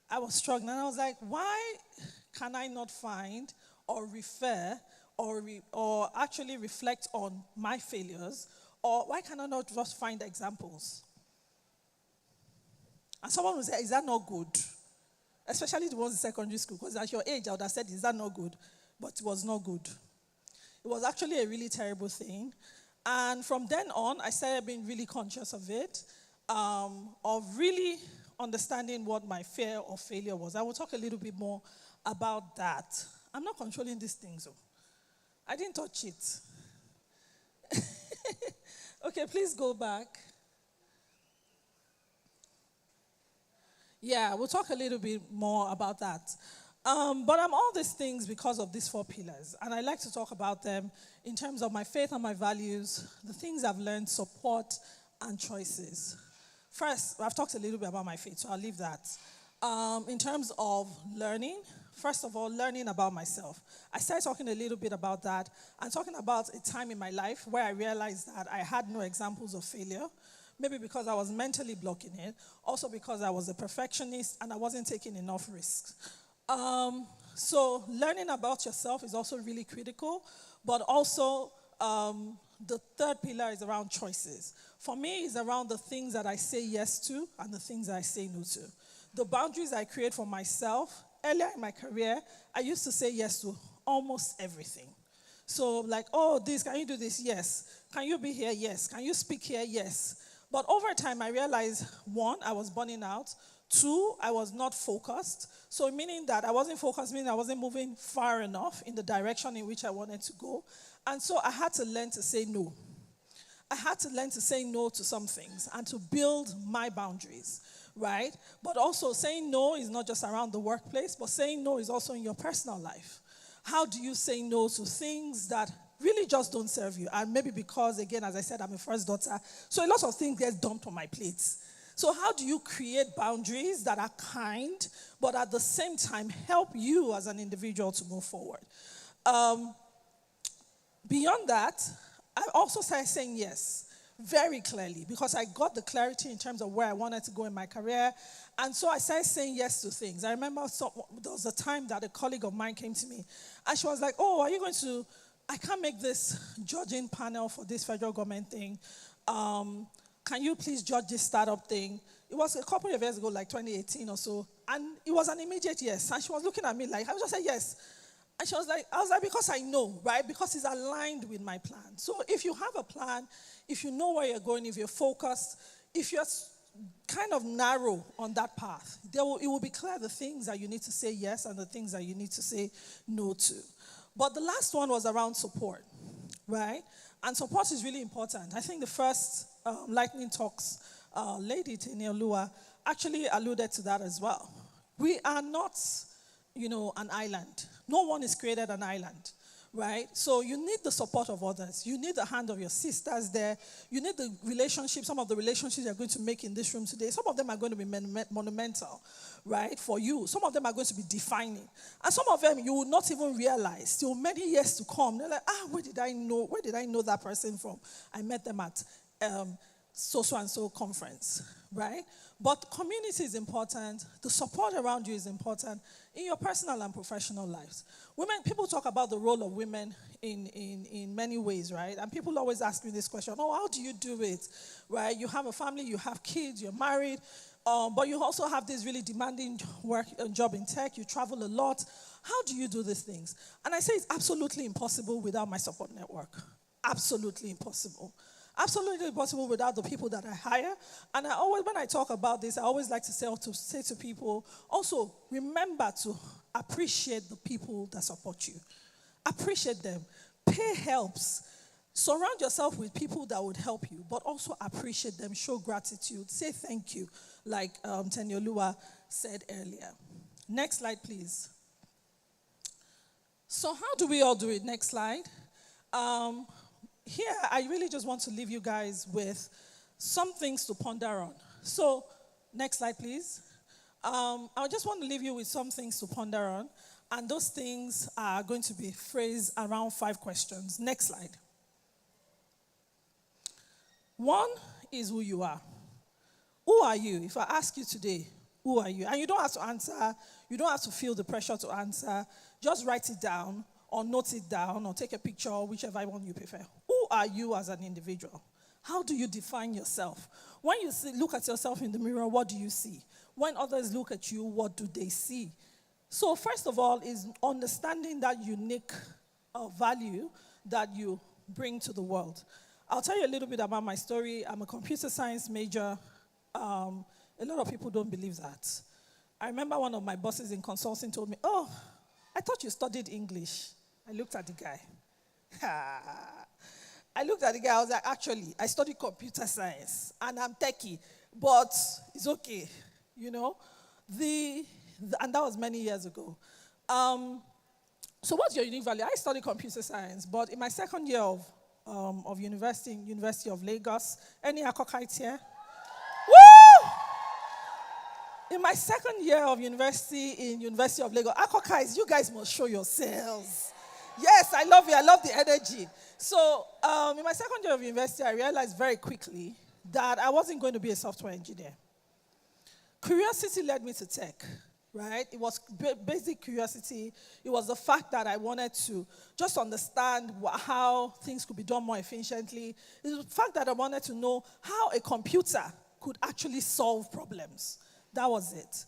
And I was like, why can I not find or refer or actually reflect on my failures? Or why can I not just find examples? And someone would say, is that not good? Especially the ones in secondary school, because at your age, I would have said, is that not good? But it was not good. It was actually a really terrible thing. And from then on, I started being really conscious of it, of really understanding what my fear of failure was. I will talk a little bit more about that. I'm not controlling these things, though. I didn't touch it. Okay, please go back. Yeah, we'll talk a little bit more about that. But I'm all these things because of these 4 pillars. And I like to talk about them in terms of my faith and my values, the things I've learned, support, and choices. First, I've talked a little bit about my faith, so I'll leave that. In terms of learning, first of all, learning about myself. I started talking a little bit about that and talking about a time in my life where I realized that I had no examples of failure. Maybe because I was mentally blocking it, also because I was a perfectionist and I wasn't taking enough risks. So learning about yourself is also really critical, but also the third pillar is around choices. For me, it's around the things that I say yes to and the things that I say no to. The boundaries I create for myself. Earlier in my career, I used to say yes to almost everything. So like, oh, this, can you do this? Yes. Can you be here? Yes. Can you speak here? Yes. But over time, I realized, one, I was burning out. Two, I was not focused. So meaning that I wasn't focused, meaning I wasn't moving far enough in the direction in which I wanted to go. And so I had to learn to say no. I had to learn to say no to some things and to build my boundaries, right? But also saying no is not just around the workplace, but saying no is also in your personal life. How do you say no to things that really just don't serve you? And maybe because, again, as I said, I'm a first daughter, so a lot of things get dumped on my plate. So how do you create boundaries that are kind, but at the same time help you as an individual to move forward? Beyond that, I also started saying yes very clearly because I got the clarity in terms of where I wanted to go in my career. And so I started saying yes to things. I remember there was a time that a colleague of mine came to me and she was like, oh, are you going to, I can't make this judging panel for this federal government thing. Can you please judge this startup thing? It was a couple of years ago, like 2018 or so. And it was an immediate yes. And she was looking at me like, I just said yes. And I was like, because I know, right? Because it's aligned with my plan. So if you have a plan, if you know where you're going, if you're focused, if you're kind of narrow on that path, it will be clear the things that you need to say yes and the things that you need to say no to. But the last one was around support, right? And support is really important. I think the first Lightning Talks lady, Teniolua, actually alluded to that as well. We are not, an island. No one is created an island, right? So you need the support of others. You need the hand of your sisters there. You need the relationships, some of the relationships you're going to make in this room today. Some of them are going to be monumental, right, for you. Some of them are going to be defining. And some of them you will not even realize till many years to come. They're like, where did I know that person from? I met them at so-and-so conference, right? But community is important. The support around you is important in your personal and professional lives. People talk about the role of women in many ways, right? And people always ask me this question, how do you do it, right? You have a family, you have kids, you're married, but you also have this really demanding job in tech, you travel a lot. How do you do these things? And I say it's absolutely impossible without my support network. Absolutely impossible. Absolutely impossible without the people that I hire. And when I talk about this, I always like to say to people, also remember to appreciate the people that support you. Appreciate them. Pay helps. Surround yourself with people that would help you, but also appreciate them. Show gratitude. Say thank you, like Teniolua said earlier. Next slide, please. So how do we all do it? Next slide. Here, I really just want to leave you guys with some things to ponder on. So, next slide, please. I just want to leave you with some things to ponder on. And those things are going to be phrased around 5 questions. Next slide. One is who you are. Who are you? If I ask you today, who are you? And you don't have to answer. You don't have to feel the pressure to answer. Just write it down or note it down or take a picture, whichever one you prefer. Who are you as an individual? How do you define yourself? When you look at yourself in the mirror, what do you see? When others look at you, what do they see? So first of all is understanding that unique value that you bring to the world. I'll tell you a little bit about my story. I'm a computer science major. A lot of people don't believe that. I remember one of my bosses in consulting told me, I thought you studied English. I looked at the guy. I was like, actually, I studied computer science, and I'm techie, but it's okay, and that was many years ago. So what's your unique value? I studied computer science, but in my second year of University of Lagos, any Akokites here? Woo! In my second year of university in University of Lagos, Akokais, you guys must show yourselves. Yes, I love it. I love the energy. So in my second year of university, I realized very quickly that I wasn't going to be a software engineer. Curiosity led me to tech, right? It was basic curiosity. It was the fact that I wanted to just understand how things could be done more efficiently. It was the fact that I wanted to know how a computer could actually solve problems. That was it.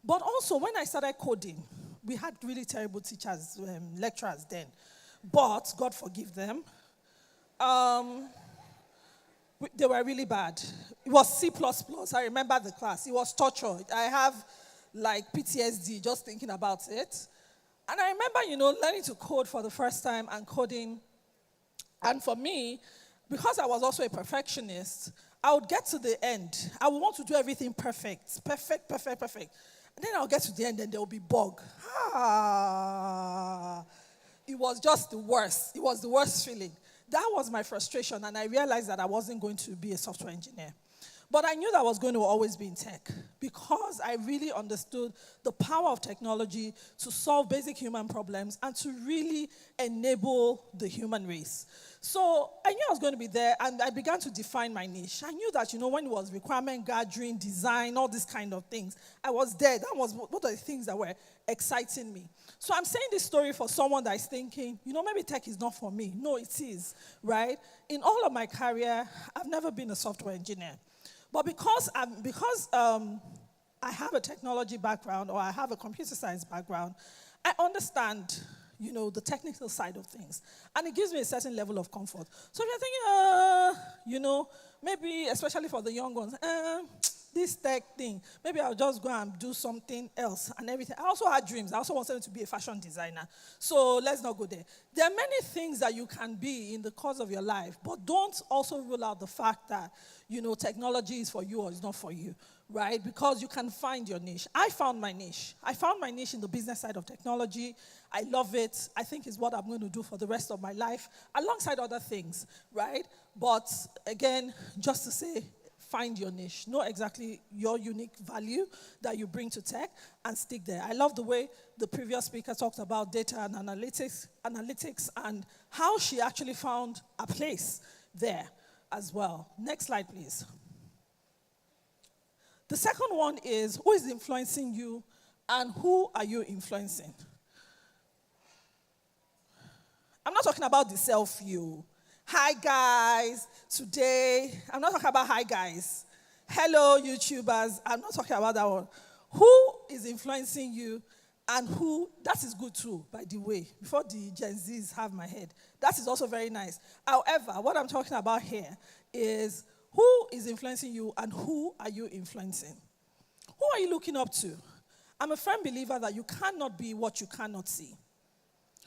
But also, when I started coding, we had really terrible teachers, lecturers then. But, God forgive them, they were really bad. It was C++. I remember the class. It was torture. I have, like, PTSD just thinking about it. And I remember, learning to code for the first time and coding. And for me, because I was also a perfectionist, I would get to the end. I would want to do everything perfect. Perfect. And then I'll get to the end and there will be bug. It was just the worst. It was the worst feeling. That was my frustration, and I realized that I wasn't going to be a software engineer. But I knew that I was going to always be in tech because I really understood the power of technology to solve basic human problems and to really enable the human race. So I knew I was going to be there, and I began to define my niche. I knew that, when it was requirement gathering, design, all these kind of things, I was there. That was one of the things that were exciting me. So I'm saying this story for someone that is thinking, maybe tech is not for me. No, it is, right? In all of my career, I've never been a software engineer. But because I have a technology background or I have a computer science background, I understand, the technical side of things. And it gives me a certain level of comfort. So if you're thinking, maybe, especially for the young ones, this tech thing, maybe I'll just go and do something else and everything. I also had dreams. I also wanted to be a fashion designer. So let's not go there. There are many things that you can be in the course of your life, but don't also rule out the fact that, technology is for you or it's not for you, right? Because you can find your niche. I found my niche. I found my niche in the business side of technology. I love it. I think it's what I'm going to do for the rest of my life, alongside other things, right? But again, just to say, find your niche. Know exactly your unique value that you bring to tech and stick there. I love the way the previous speaker talked about data and analytics and how she actually found a place there as well. Next slide, please. The second one is, who is influencing you and who are you influencing? I'm not talking about the self-you. Hi, guys. Today, I'm not talking about hi, guys. Hello, YouTubers. I'm not talking about that one. Who is influencing you and who, that is good too, by the way, before the Gen Zs have my head. That is also very nice. However, what I'm talking about here is who is influencing you and who are you influencing? Who are you looking up to? I'm a firm believer that you cannot be what you cannot see.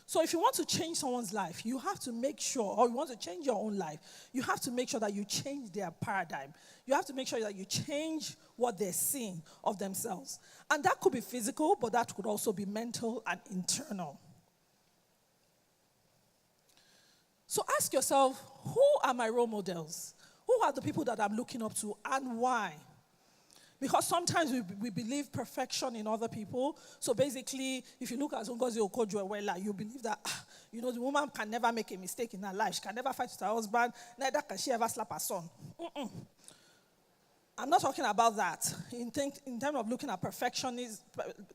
So if you want to change someone's life, you have to make sure, or you want to change your own life, you have to make sure that you change their paradigm. You have to make sure that you change what they're seeing of themselves. And that could be physical, but that could also be mental and internal. So ask yourself, who are my role models? Who are the people that I'm looking up to and why? Because sometimes we believe perfection in other people. So basically, if you look at Ngozi Okonjo-Iweala, you believe that, the woman can never make a mistake in her life. She can never fight with her husband. Neither can she ever slap her son. I'm not talking about that in terms of looking at perfectionists,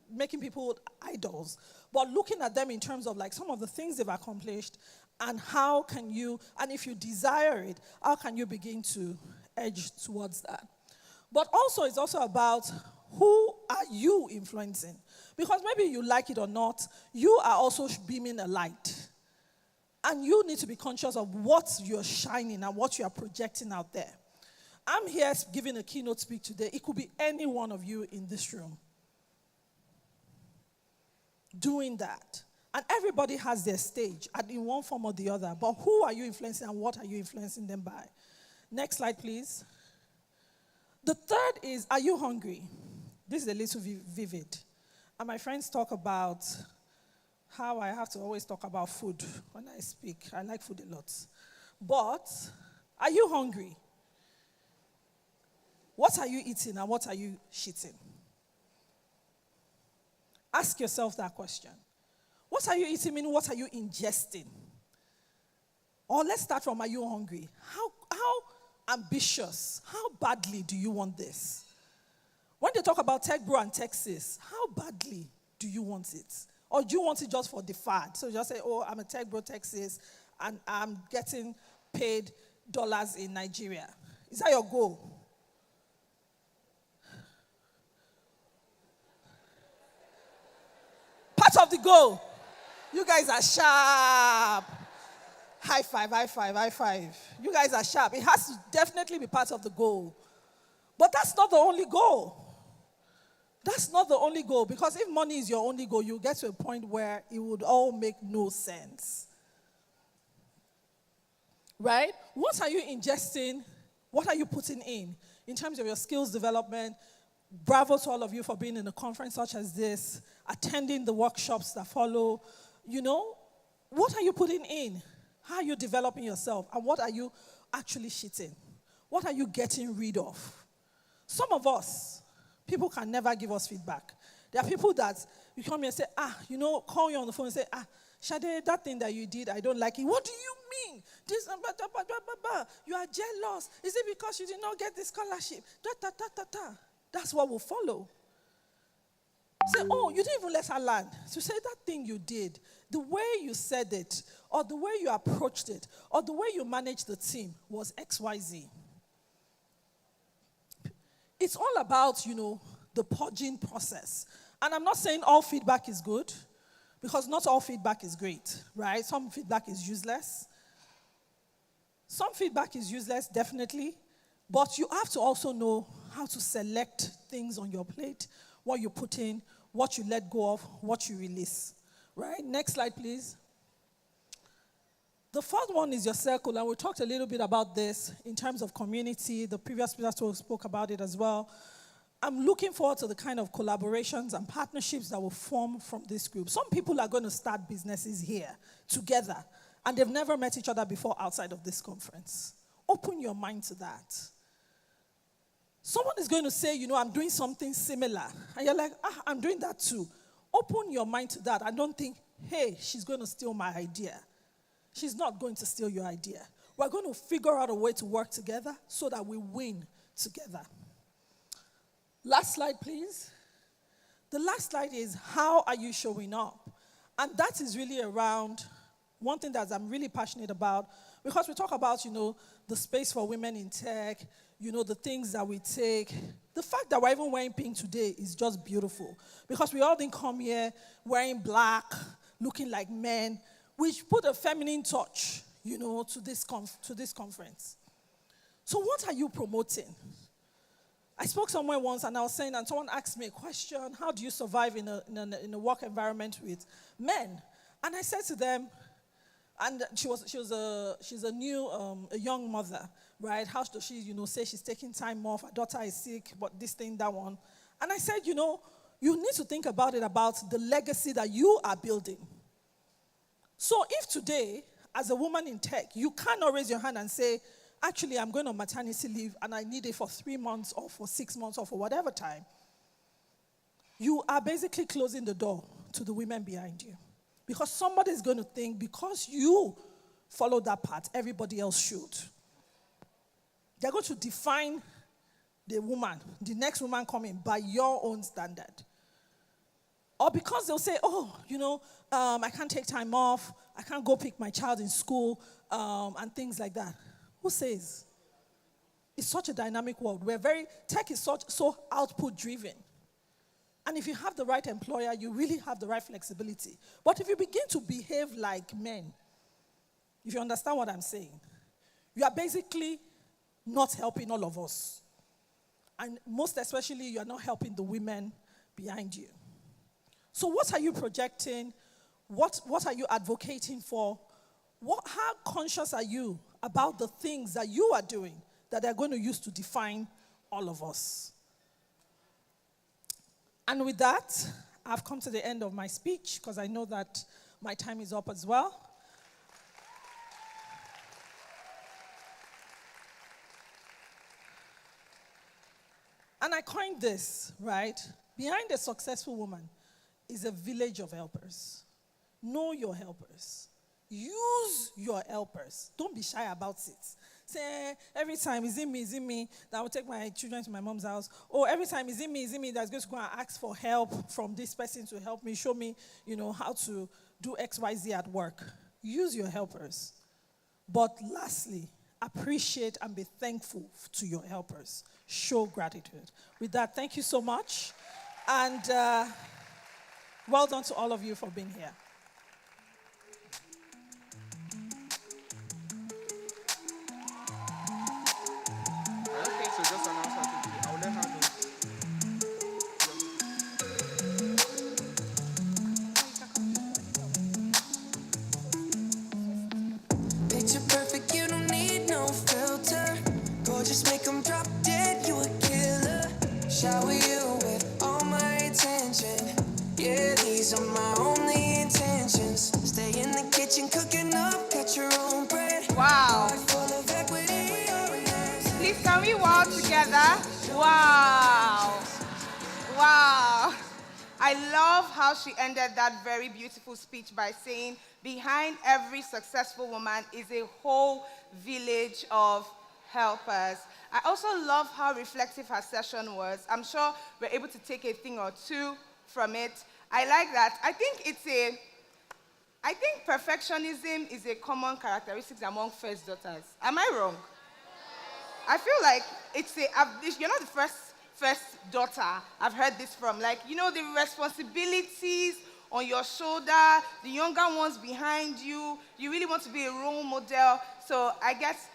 making people idols, but looking at them in terms of like some of the things they've accomplished and how can you, and if you desire it, how can you begin to edge towards that? But also, it's also about who are you influencing? Because maybe you like it or not, you are also beaming a light. And you need to be conscious of what you're shining and what you are projecting out there. I'm here giving a keynote speak today. It could be any one of you in this room doing that. And everybody has their stage in one form or the other. But who are you influencing and what are you influencing them by? Next slide, please. The third is, are you hungry? This is a little vivid. And my friends talk about how I have to always talk about food when I speak. I like food a lot. But are you hungry? What are you eating and what are you shitting? Ask yourself that question. What are you eating? Meaning, what are you ingesting? Or let's start from, are you hungry? How ambitious, how badly do you want this? When they talk about tech bro and tech sis, how badly do you want it? Or do you want it just for the fad? So you just say, oh, I'm a tech bro, tech sis, and I'm getting paid dollars in Nigeria. Is that your goal? Part of the goal. You guys are sharp. High five, high five, high five. You guys are sharp. It has to definitely be part of the goal. But that's not the only goal. That's not the only goal. Because if money is your only goal, you get to a point where it would all make no sense. Right? What are you ingesting? What are you putting in terms of your skills development? Bravo to all of you for being in a conference such as this, attending the workshops that follow. What are you putting in? How are you developing yourself? And what are you actually shitting? What are you getting rid of? Some of us, people can never give us feedback. There are people that you come here and say, call you on the phone and say, Shade, that thing that you did, I don't like it. What do you mean? This, you are jealous. Is it because you did not get the scholarship? That's what will follow. Say, oh, you didn't even let her land. So say that thing you did, the way you said it, or the way you approached it, or the way you managed the team was XYZ. It's all about, the purging process. And I'm not saying all feedback is good, because not all feedback is great, right? Some feedback is useless. Some feedback is useless, definitely. But you have to also know how to select things on your plate, what you put in, what you let go of, what you release. Right? Next slide, please. The fourth one is your circle, and we talked a little bit about this in terms of community. The previous speaker spoke about it as well. I'm looking forward to the kind of collaborations and partnerships that will form from this group. Some people are going to start businesses here together, and they've never met each other before outside of this conference. Open your mind to that. Someone is going to say, I'm doing something similar. And you're like, I'm doing that too. Open your mind to that and don't think, hey, she's going to steal my idea. She's not going to steal your idea. We're going to figure out a way to work together so that we win together. Last slide, please. The last slide is, how are you showing up? And that is really around one thing that I'm really passionate about, because we talk about, the space for women in tech, the things that we take. The fact that we're even wearing pink today is just beautiful, because we all didn't come here wearing black, looking like men, which put a feminine touch, to this conference. So what are you promoting? I spoke somewhere once and I was saying, and someone asked me a question, how do you survive in a work environment with men? And I said to them, and she's a young mother, right? How does she, say she's taking time off, her daughter is sick, but this thing, that one. And I said, you need to think about it, about the legacy that you are building. So if today, as a woman in tech, you cannot raise your hand and say, actually, I'm going on maternity leave and I need it for 3 months or for 6 months or for whatever time, you are basically closing the door to the women behind you. Because somebody is going to think, because you follow that path, everybody else should. They're going to define the woman, the next woman coming, by your own standard. Or because they'll say, I can't take time off, I can't go pick my child in school, and things like that. Who says? It's such a dynamic world where tech is so output driven. And if you have the right employer, you really have the right flexibility. But if you begin to behave like men, if you understand what I'm saying, you are basically not helping all of us. And most especially, you are not helping the women behind you. So what are you projecting? What are you advocating for? How conscious are you about the things that you are doing that they're going to use to define all of us? And with that, I've come to the end of my speech because I know that my time is up as well. And I coined this, right? Behind a successful woman is a village of helpers. Know your helpers. Use your helpers. Don't be shy about it. Say, every time, is it me, that I will take my children to my mom's house? Or every time, is it me that's going to go and ask for help from this person to help me, show me, how to do X, Y, Z at work. Use your helpers. But lastly, appreciate and be thankful to your helpers. Show gratitude. With that, thank you so much. And well done to all of you for being here. Okay, so just announce how to do it. I'll let her know. Picture perfect, you don't need no filter. Gorgeous, make them drop dead, you a killer. Shower you with all my attention. Yeah, these are my only intentions. Stay in the kitchen, cooking up, cut your own bread. Wow. Heart full of equity, you're an asset. Please, can we walk together? Wow. Wow. I love how she ended that very beautiful speech by saying, behind every successful woman is a whole village of helpers. I also love how reflective her session was. I'm sure we're able to take a thing or two from it. I like that. I think perfectionism is a common characteristic among first daughters. Am I wrong? I feel like you're not the first daughter I've heard this from. Like, the responsibilities on your shoulder, the younger ones behind you, you really want to be a role model. So I guess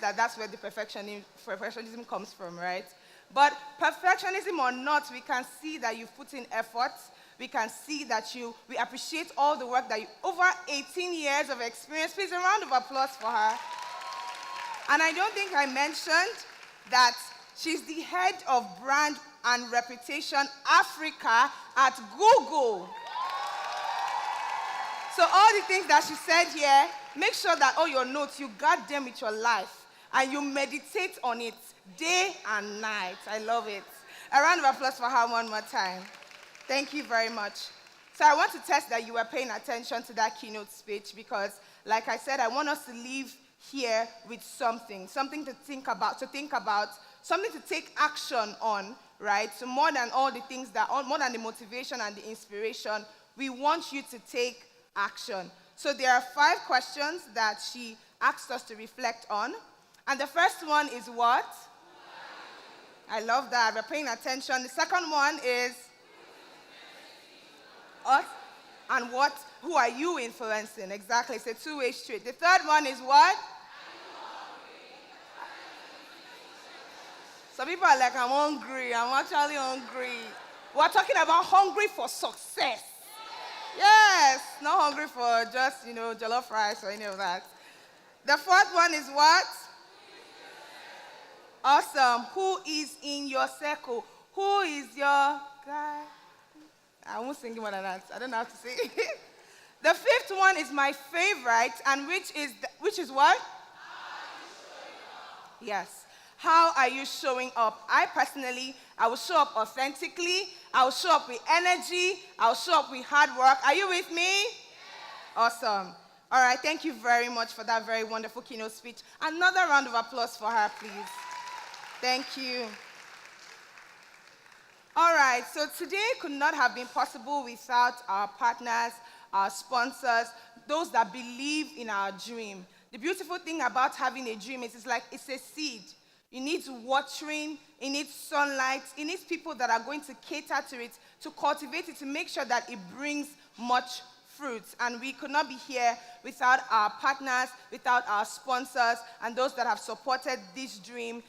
that's where the perfectionism comes from, right? But perfectionism or not, we can see that you've put in effort. We can see that we appreciate all the work that over 18 years of experience. Please, a round of applause for her. And I don't think I mentioned that she's the head of brand and reputation Africa at Google. So all the things that she said here, make sure that all your notes, you guard them with your life and you meditate on it day and night. I love it. A round of applause for her one more time. Thank you very much. So I want to test that you were paying attention to that keynote speech because, like I said, I want us to leave here with something to think about, something to take action on, right? So more than all the things more than the motivation and the inspiration, we want you to take action. So there are 5 questions that she asked us to reflect on. And the first one is what? I love that. We're paying attention. The second one is us and what? Who are you influencing? Exactly. It's a two-way street. The third one is what? Some people are like, I'm hungry. I'm actually hungry. We're talking about hungry for success. Yes, not hungry for just, jollof rice or any of that. The fourth one is what? Awesome. Who is in your circle? Who is your guy? I won't sing more than that. I don't know how to say it. The fifth one is my favorite, and which is what? Yes. How are you showing up? I will show up authentically. I will show up with energy. I will show up with hard work. Are you with me? Yes. Awesome. All right, thank you very much for that very wonderful keynote speech. Another round of applause for her, please. Thank you. All right, so today could not have been possible without our partners, our sponsors, those that believe in our dream. The beautiful thing about having a dream is it's a seed. It needs watering, it needs sunlight, it needs people that are going to cater to it, to cultivate it, to make sure that it brings much fruit. And we could not be here without our partners, without our sponsors, and those that have supported this dream.